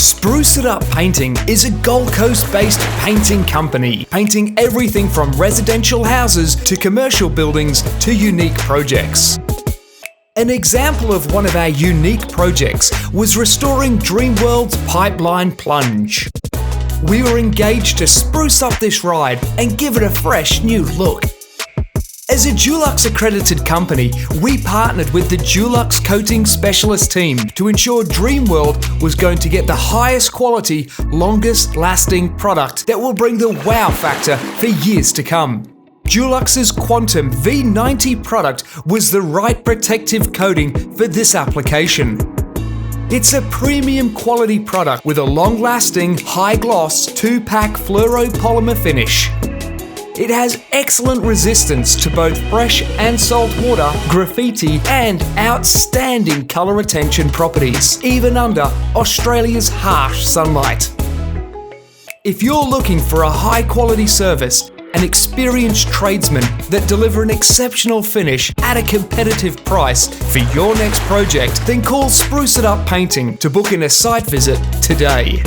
Spruce It Up Painting is a Gold Coast-based painting company, painting everything from residential houses to commercial buildings to unique projects. An example of one of our unique projects was restoring Dreamworld's Pipeline Plunge. We were engaged to spruce up this ride and give it a fresh new look. As a Dulux Accredited company, we partnered with the Dulux Coating Specialist team to ensure Dreamworld was going to get the highest quality, longest lasting product that will bring the wow factor for years to come. Dulux's Quantum V90 product was the right protective coating for this application. It's a premium quality product with a long-lasting, high-gloss 2-pack fluoropolymer finish. It has excellent resistance to both fresh and salt water, graffiti, and outstanding colour retention properties, even under Australia's harsh sunlight. If you're looking for a high-quality service and experienced tradesmen that deliver an exceptional finish at a competitive price for your next project, then call Spruce It Up Painting to book in a site visit today.